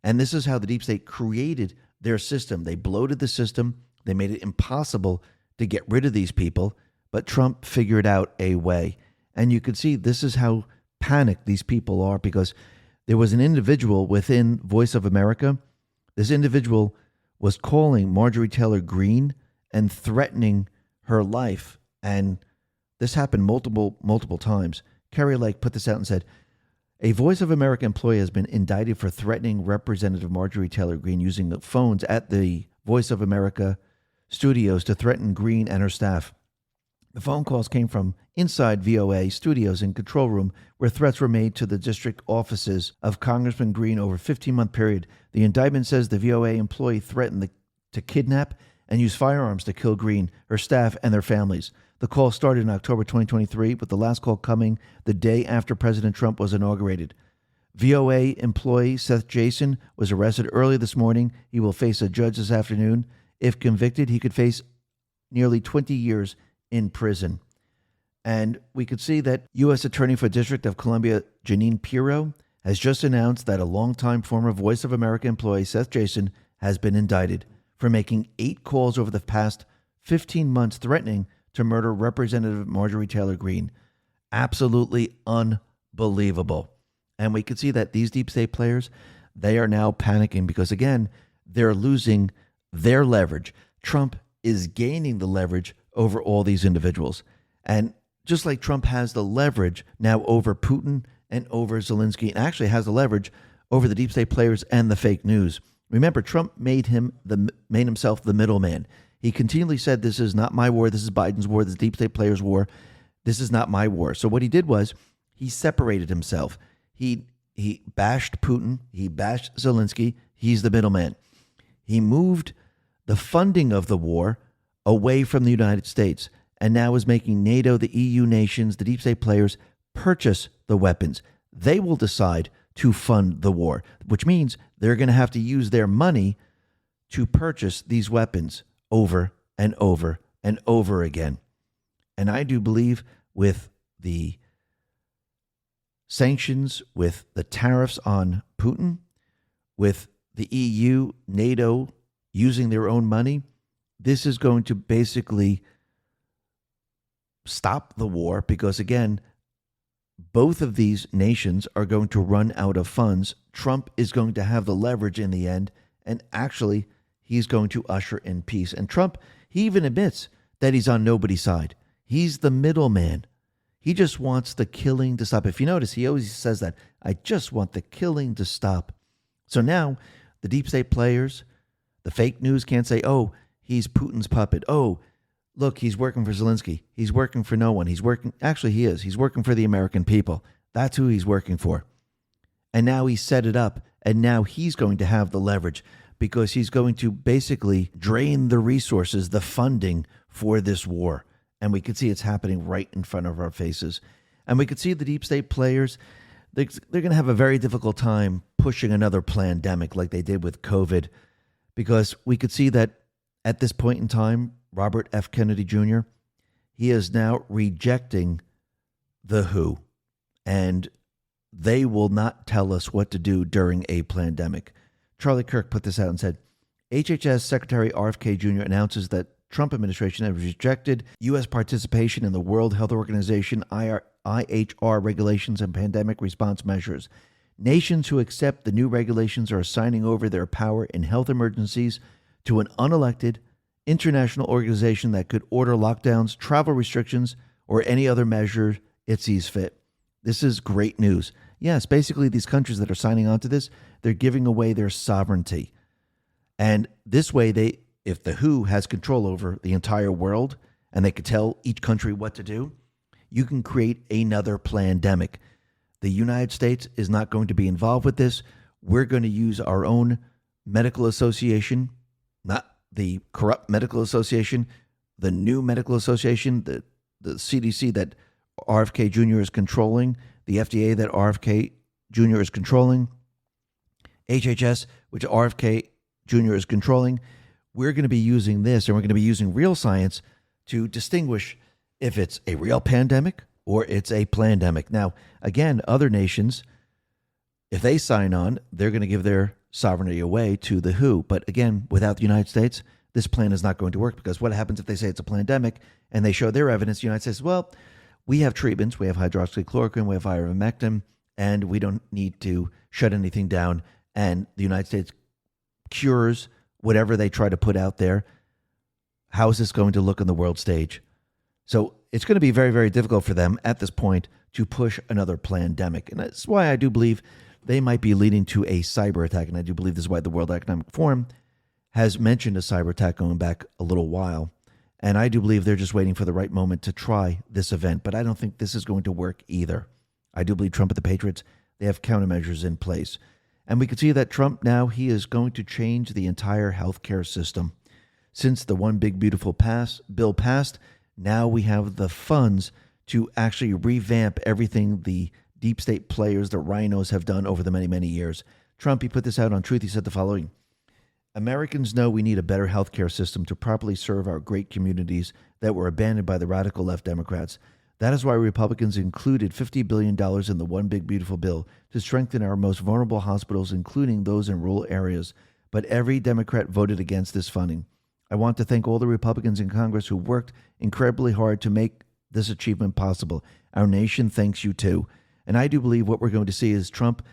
And this is how the deep state created their system. They bloated the system. They made it impossible to get rid of these people. But Trump figured out a way. And you could see this is how panicked these people are, because there was an individual within Voice of America. This individual was calling Marjorie Taylor Greene and threatening her life. And this happened multiple times. Kari Lake put this out and said, a Voice of America employee has been indicted for threatening Representative Marjorie Taylor Greene using the phones at the Voice of America studios to threaten Greene and her staff. The phone calls came from inside VOA studios and control room, where threats were made to the district offices of Congressman Greene over a 15-month period. The indictment says the VOA employee threatened to kidnap and use firearms to kill Greene, her staff, and their families. The call started in October 2023, with the last call coming the day after President Trump was inaugurated. VOA employee Seth Jason was arrested early this morning. He will face a judge this afternoon. If convicted, he could face nearly 20 years in prison. And we could see that U.S. Attorney for District of Columbia Janine Pirro has just announced that a longtime former Voice of America employee, Seth Jason, has been indicted for making 8 calls over the past 15 months threatening to murder Representative Marjorie Taylor Greene. Absolutely unbelievable. And we could see that these deep state players, they are now panicking because, again, they're losing their leverage. Trump is gaining the leverage over all these individuals. And just like Trump has the leverage now over Putin and over Zelensky, and actually has the leverage over the deep state players and the fake news. Remember, Trump made himself the middleman. He continually said, this is not my war, this is Biden's war, this is deep state players' war, this is not my war. So what he did was he separated himself. He bashed Putin, he bashed Zelensky, he's the middleman. He moved the funding of the war away from the United States, and now is making NATO, the EU nations, the deep state players purchase the weapons. They will decide to fund the war, which means they're going to have to use their money to purchase these weapons over and over and over again. And I do believe with the sanctions, with the tariffs on Putin, with the EU, NATO using their own money, this is going to basically stop the war because, again, both of these nations are going to run out of funds. Trump is going to have the leverage in the end, and actually, he's going to usher in peace. And Trump, he even admits that he's on nobody's side. He's the middleman. He just wants the killing to stop. If you notice, he always says that, I just want the killing to stop. So now the deep state players, the fake news can't say, oh, he's Putin's puppet. Oh, look, he's working for Zelensky. He's working for no one. Actually, he is. He's working for the American people. That's who he's working for. And now he's set it up, and now he's going to have the leverage because he's going to basically drain the resources, the funding for this war. And we can see it's happening right in front of our faces. And we could see the deep state players, they're going to have a very difficult time pushing another pandemic like they did with COVID, because we could see that at this point in time, Robert F. Kennedy Jr., he is now rejecting the WHO, and they will not tell us what to do during a pandemic. Charlie Kirk put this out and said, HHS Secretary RFK Jr. announces that Trump administration has rejected U.S. participation in the World Health Organization IHR regulations and pandemic response measures. Nations who accept the new regulations are signing over their power in health emergencies to an unelected international organization that could order lockdowns, travel restrictions, or any other measure it sees fit. This is great news. Yes, basically these countries that are signing on to this, they're giving away their sovereignty. And this way, if the WHO has control over the entire world and they could tell each country what to do, you can create another pandemic. The United States is not going to be involved with this. We're going to use our own medical association, not the corrupt medical association, the new medical association, the CDC that RFK Jr. is controlling, the FDA that RFK Jr. is controlling, HHS, which RFK Jr. is controlling. We're going to be using this, and we're going to be using real science to distinguish if it's a real pandemic or it's a plandemic. Now, again, other nations, if they sign on, they're going to give their sovereignty away to the WHO. But again, without the United States, this plan is not going to work, because what happens if they say it's a plandemic and they show their evidence? The United States, well, we have treatments, we have hydroxychloroquine, we have ivermectin, and we don't need to shut anything down. And the United States cures whatever they try to put out there. How is this going to look on the world stage? So it's going to be very, very difficult for them at this point to push another plandemic. And that's why I do believe they might be leading to a cyber attack. And I do believe this is why the World Economic Forum has mentioned a cyber attack going back a little while. And I do believe they're just waiting for the right moment to try this event. But I don't think this is going to work either. I do believe Trump and the Patriots, they have countermeasures in place. And we can see that Trump now, he is going to change the entire healthcare system. Since the One Big Beautiful bill passed, now we have the funds to actually revamp everything the deep state players, the rhinos, have done over the many, many years. Trump, he put this out on Truth. He said the following: Americans know we need a better healthcare system to properly serve our great communities that were abandoned by the radical left Democrats. That is why Republicans included $50 billion in the One Big Beautiful bill to strengthen our most vulnerable hospitals, including those in rural areas. But every Democrat voted against this funding. I want to thank all the Republicans in Congress who worked incredibly hard to make this achievement possible. Our nation thanks you too. And I do believe what we're going to see is Trump,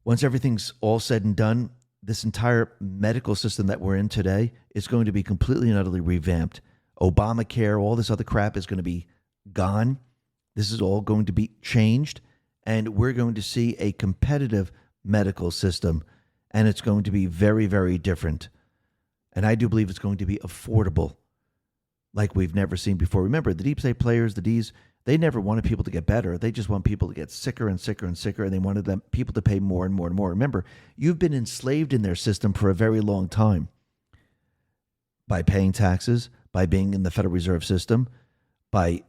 once everything's all said and done, this entire medical system that we're in today is going to be completely and utterly revamped. Obamacare, all this other crap is going to be gone. This is all going to be changed, and we're going to see a competitive medical system, and it's going to be very, very different. And I do believe it's going to be affordable like we've never seen before. Remember, the deep state players, the Ds, they never wanted people to get better. They just want people to get sicker and sicker and sicker, and they wanted people to pay more and more and more. Remember, you've been enslaved in their system for a very long time by paying taxes, by being in the Federal Reserve System, by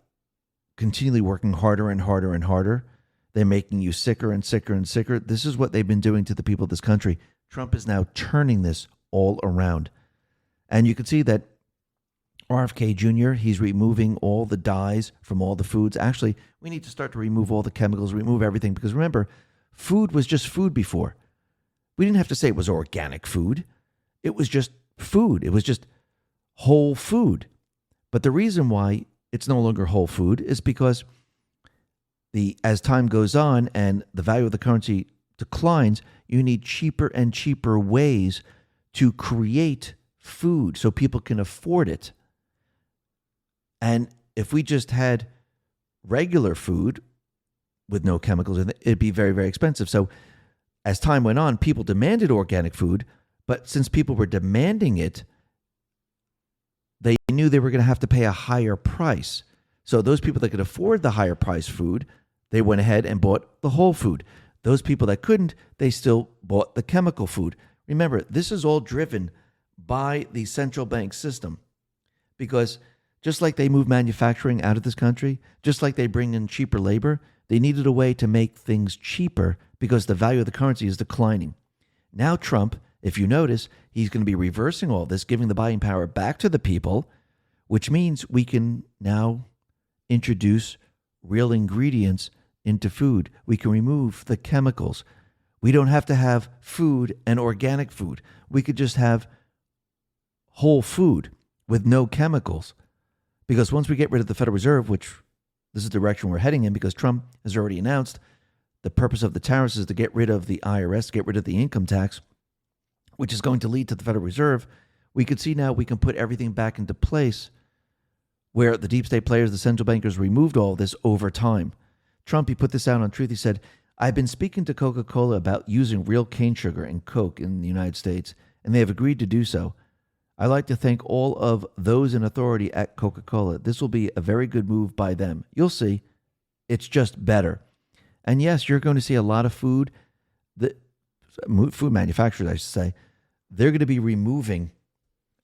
continually working harder and harder and harder. They're making you sicker and sicker and sicker. This is what they've been doing to the people of this country. Trump is now turning this all around. And you can see that RFK Jr., he's removing all the dyes from all the foods. Actually, we need to start to remove all the chemicals, remove everything. Because remember, food was just food before. We didn't have to say it was organic food. It was just food. It was just whole food. But the reason why it's no longer whole food is because as time goes on and the value of the currency declines, you need cheaper and cheaper ways to create food so people can afford it. And if we just had regular food with no chemicals in it, it'd be very, very expensive. So as time went on, people demanded organic food, but since people were demanding it, they knew they were going to have to pay a higher price. So those people that could afford the higher price food, they went ahead and bought the whole food. Those people that couldn't, they still bought the chemical food. Remember, this is all driven by the central bank system, because just like they move manufacturing out of this country, just like they bring in cheaper labor, they needed a way to make things cheaper because the value of the currency is declining. Now Trump, if you notice, he's going to be reversing all this, giving the buying power back to the people, which means we can now introduce real ingredients into food. We can remove the chemicals. We don't have to have food and organic food. We could just have whole food with no chemicals. Because once we get rid of the Federal Reserve, which this is the direction we're heading in, because Trump has already announced the purpose of the tariffs is to get rid of the IRS, get rid of the income tax, which is going to lead to the Federal Reserve, we could see now we can put everything back into place where the deep state players, the central bankers, removed all this over time. Trump, he put this out on Truth. He said, I've been speaking to Coca-Cola about using real cane sugar in Coke in the United States, and they have agreed to do so. I'd like to thank all of those in authority at Coca-Cola. This will be a very good move by them. You'll see. It's just better. And yes, you're going to see a lot of food manufacturers, I should say, they're going to be removing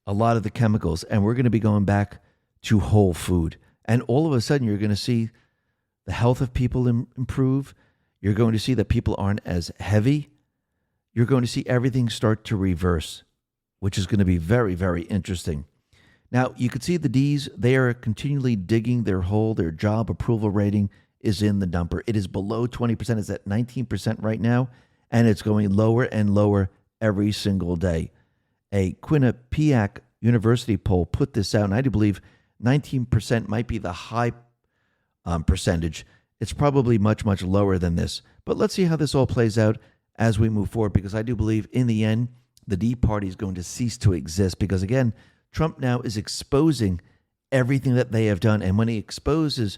a lot of the chemicals, and we're going to be going back to whole food. And all of a sudden, you're going to see the health of people improve. You're going to see that people aren't as heavy. You're going to see everything start to reverse, which is going to be very, very interesting. Now, you can see the D's, they are continually digging their hole. Their job approval rating is in the dumper. It is below 20%. It's at 19% right now, and it's going lower and lower every single day. A Quinnipiac University poll put this out, and I do believe 19% might be the high percentage. It's probably much, much lower than this. But let's see how this all plays out as we move forward, because I do believe in the end, the D Party is going to cease to exist, because, again, Trump now is exposing everything that they have done. And when he exposes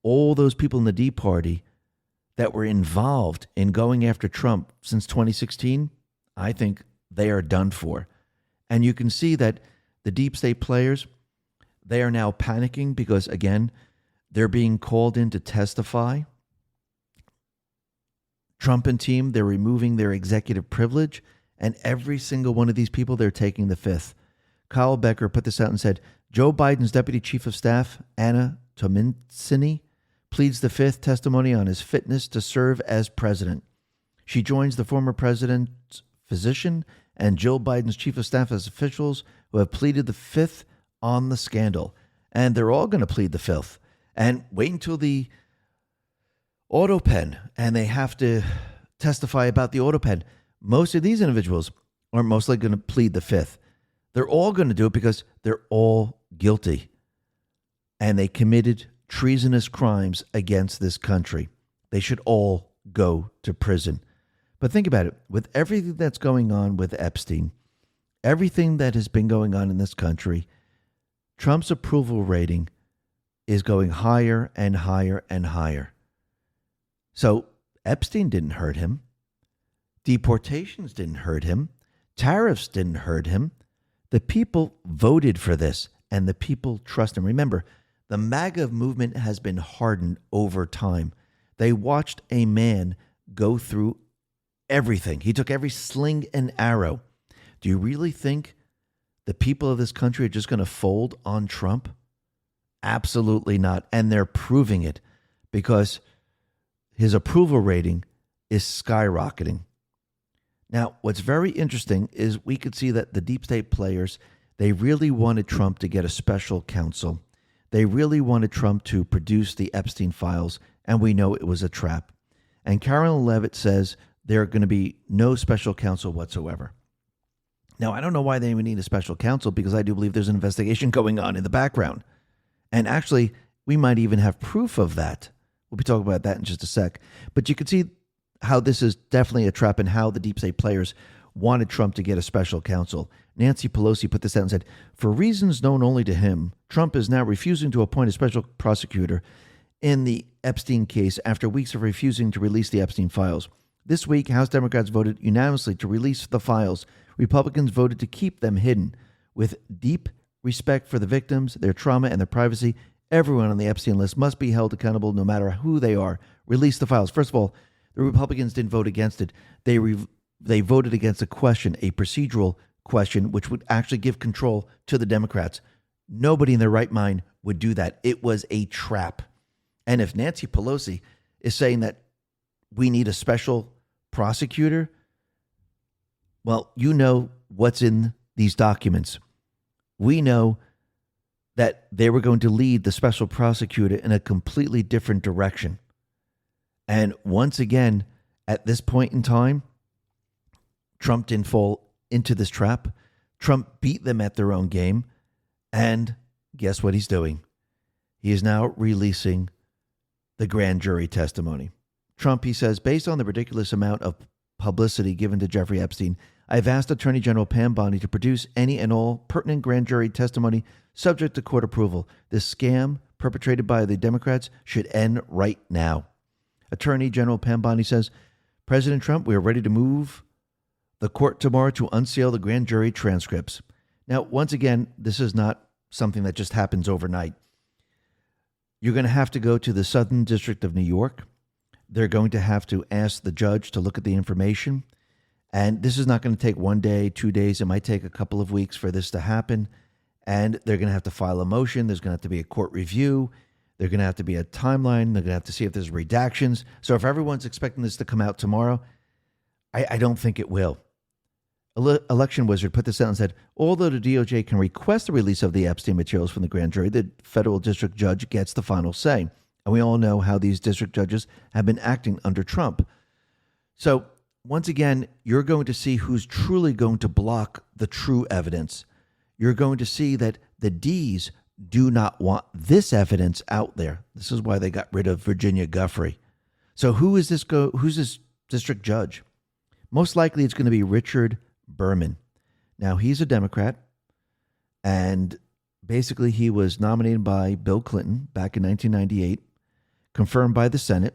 all those people in the D Party that were involved in going after Trump since 2016, I think they are done for. And you can see that the deep state players, they are now panicking because, again, they're being called in to testify. Trump and team, they're removing their executive privilege. And every single one of these people, they're taking the fifth. Kyle Becker put this out and said, Joe Biden's deputy chief of staff, Anna Tominsky, pleads the fifth testimony on his fitness to serve as president. She joins the former president's physician and Joe Biden's chief of staff as officials who have pleaded the fifth on the scandal. And they're all going to plead the fifth. And wait until the auto pen, and they have to testify about the auto pen. Most of these individuals are mostly going to plead the fifth. They're all going to do it because they're all guilty. And they committed treasonous crimes against this country. They should all go to prison. But think about it. With everything that's going on with Epstein, everything that has been going on in this country, Trump's approval rating is going higher and higher and higher. So Epstein didn't hurt him. Deportations didn't hurt him. Tariffs didn't hurt him. The people voted for this, and the people trust him. Remember, the MAGA movement has been hardened over time. They watched a man go through everything. He took every sling and arrow. Do you really think the people of this country are just going to fold on Trump? Absolutely not. And they're proving it because his approval rating is skyrocketing. Now, what's very interesting is we could see that the deep state players, they really wanted Trump to get a special counsel. They really wanted Trump to produce the Epstein files, and we know it was a trap. And Carolyn Levitt says there are going to be no special counsel whatsoever. Now, I don't know why they even need a special counsel, because I do believe there's an investigation going on in the background. And actually, we might even have proof of that. We'll be talking about that in just a sec. But you can see how this is definitely a trap and how the deep state players wanted Trump to get a special counsel. Nancy Pelosi put this out and said, for reasons known only to him, Trump is now refusing to appoint a special prosecutor in the Epstein case after weeks of refusing to release the Epstein files. This week, House Democrats voted unanimously to release the files. Republicans voted to keep them hidden. With deep respect for the victims, their trauma, and their privacy, everyone on the Epstein list must be held accountable no matter who they are. Release the files. First of all, the Republicans didn't vote against it. They voted against a question, a procedural question, which would actually give control to the Democrats. Nobody in their right mind would do that. It was a trap. And if Nancy Pelosi is saying that we need a special prosecutor, well, you know what's in these documents. We know that they were going to lead the special prosecutor in a completely different direction. And once again, at this point in time, Trump didn't fall into this trap. Trump beat them at their own game. And guess what he's doing? He is now releasing the grand jury testimony. Trump, he says, based on the ridiculous amount of publicity given to Jeffrey Epstein, I've asked Attorney General Pam Bondi to produce any and all pertinent grand jury testimony subject to court approval. This scam perpetrated by the Democrats should end right now. Attorney General Pam Bondi says, President Trump, we are ready to move the court tomorrow to unseal the grand jury transcripts. Now, once again, this is not something that just happens overnight. You're going to have to go to the Southern District of New York. They're going to have to ask the judge to look at the information. And this is not going to take 1 day, 2 days. It might take a couple of weeks for this to happen. And they're going to have to file a motion. There's going to have to be a court review. There's going to have to be a timeline. They're going to have to see if there's redactions. So if everyone's expecting this to come out tomorrow, I don't think it will. Election Wizard put this out and said, although the DOJ can request the release of the Epstein materials from the grand jury, the federal district judge gets the final say. And we all know how these district judges have been acting under Trump. So once again, you're going to see who's truly going to block the true evidence. You're going to see that the D's do not want this evidence out there. This is why they got rid of Virginia Giuffre. So who's this district judge? Most likely it's going to be Richard Berman. Now, he's a Democrat, and basically he was nominated by Bill Clinton back in 1998, confirmed by the Senate.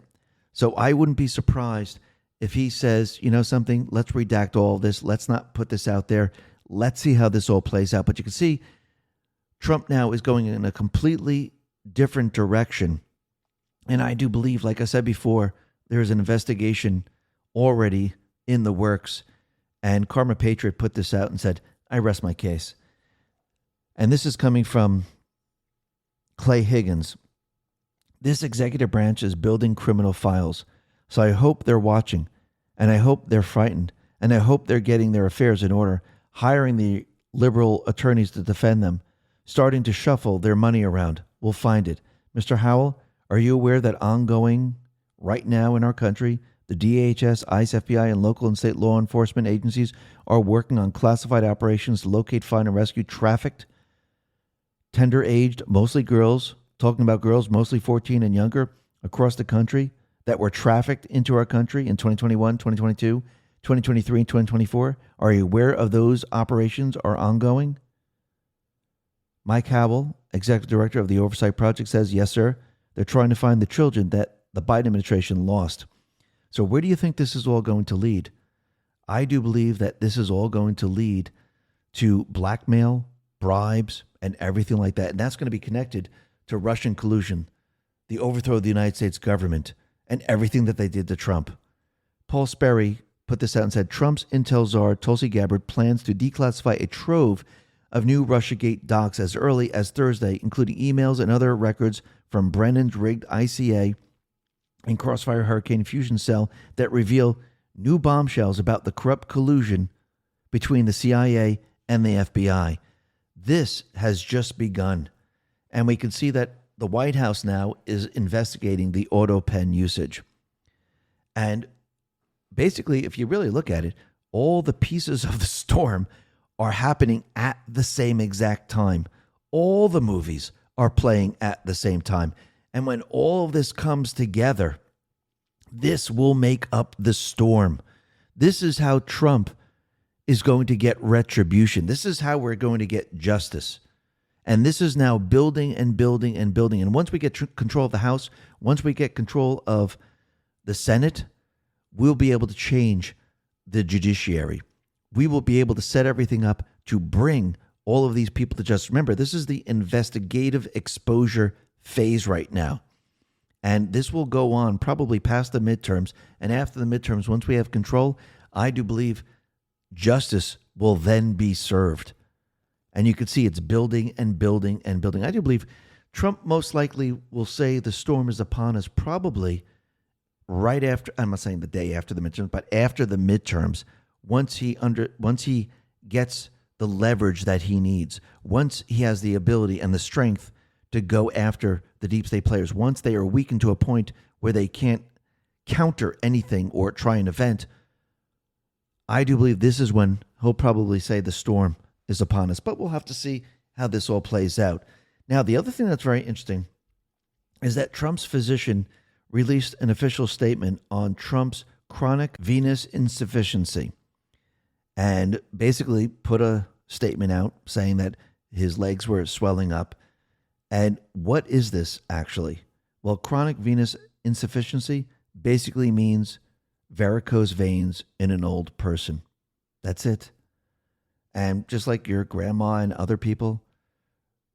So I wouldn't be surprised if he says, you know something, let's redact all this. Let's not put this out there. Let's see how this all plays out. But you can see Trump now is going in a completely different direction. And I do believe, like I said before, there is an investigation already in the works. And Karma Patriot put this out and said, I rest my case. And this is coming from Clay Higgins. This executive branch is building criminal files. So I hope they're watching, and I hope they're frightened, and I hope they're getting their affairs in order, hiring the liberal attorneys to defend them, starting to shuffle their money around. We'll find it. Mr. Howell, are you aware that ongoing right now in our country, the DHS, ICE, FBI, and local and state law enforcement agencies are working on classified operations to locate, find, and rescue trafficked, tender-aged, mostly girls, talking about girls mostly 14 and younger, across the country that were trafficked into our country in 2021, 2022, 2023, and 2024? Are you aware of those operations are ongoing? Mike Howell, executive director of the Oversight Project, says, yes, sir, they're trying to find the children that the Biden administration lost. So where do you think this is all going to lead? I do believe that this is all going to lead to blackmail, bribes, and everything like that. And that's going to be connected to Russian collusion, the overthrow of the United States government, and everything that they did to Trump. Paul Sperry put this out and said, Trump's intel czar, Tulsi Gabbard, plans to declassify a trove of new Russiagate docs as early as Thursday, including emails and other records from Brennan's rigged ICA and Crossfire Hurricane Fusion Cell that reveal new bombshells about the corrupt collusion between the CIA and the FBI. This has just begun. And we can see that the White House now is investigating the auto pen usage. And basically, if you really look at it, all the pieces of the storm are happening at the same exact time. All the movies are playing at the same time. And when all of this comes together, this will make up the storm. This is how Trump is going to get retribution. This is how we're going to get justice. And this is now building and building and building. And once we get control of the House, once we get control of the Senate, we'll be able to change the judiciary. We will be able to set everything up to bring all of these people to justice. Remember, this is the investigative exposure phase right now. And this will go on probably past the midterms. And after the midterms, once we have control, I do believe justice will then be served. And you can see it's building and building and building. I do believe Trump most likely will say the storm is upon us probably right after, I'm not saying the day after the midterms, but after the midterms, once he gets the leverage that he needs, once he has the ability and the strength to go after the deep state players, once they are weakened to a point where they can't counter anything or try an event, I do believe this is when he'll probably say the storm is upon us. But we'll have to see how this all plays out. Now, the other thing that's very interesting is that Trump's physician released an official statement on Trump's chronic venous insufficiency and basically put a statement out saying that his legs were swelling up. And what is this actually? Well, chronic venous insufficiency basically means varicose veins in an old person. That's it. And just like your grandma and other people,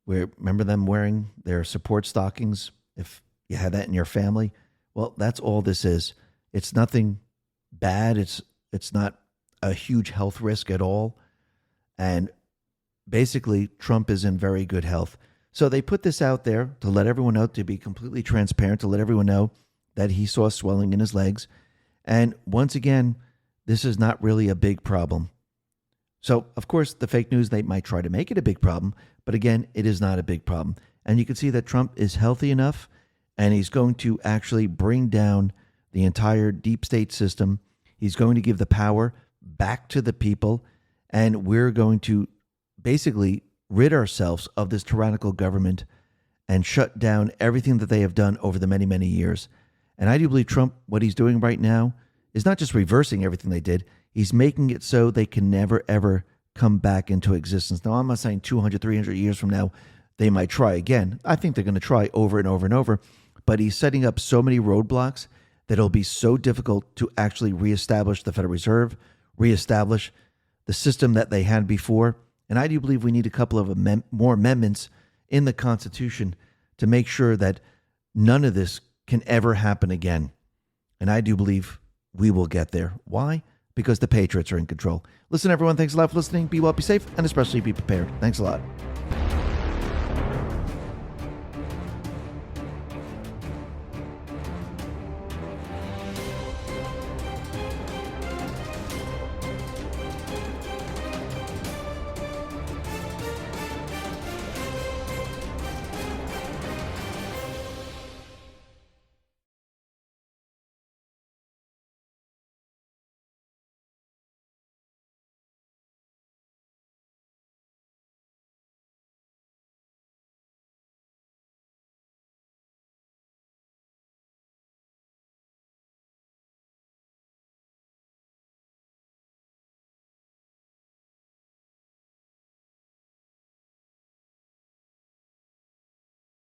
remember them wearing their support stockings if you had that in your family? Well, that's all this is. It's nothing bad. It's not a huge health risk at all. And basically, Trump is in very good health. So they put this out there to let everyone know, to be completely transparent, to let everyone know that he saw swelling in his legs. And once again, this is not really a big problem. So, of course, the fake news, they might try to make it a big problem. But again, it is not a big problem. And you can see that Trump is healthy enough, and he's going to actually bring down the entire deep state system. He's going to give the power back to the people, and we're going to basically rid ourselves of this tyrannical government and shut down everything that they have done over the many, many years. And I do believe Trump, what he's doing right now, is not just reversing everything they did. He's making it so they can never, ever come back into existence. Now, I'm not saying 200, 300 years from now, they might try again. I think they're going to try over and over and over. But he's setting up so many roadblocks that it'll be so difficult to actually reestablish the Federal Reserve, reestablish the system that they had before. And I do believe we need a couple of more amendments in the Constitution to make sure that none of this can ever happen again. And I do believe we will get there. Why? Because the Patriots are in control. Listen, everyone, thanks a lot for listening. Be well, be safe, and especially be prepared. Thanks a lot.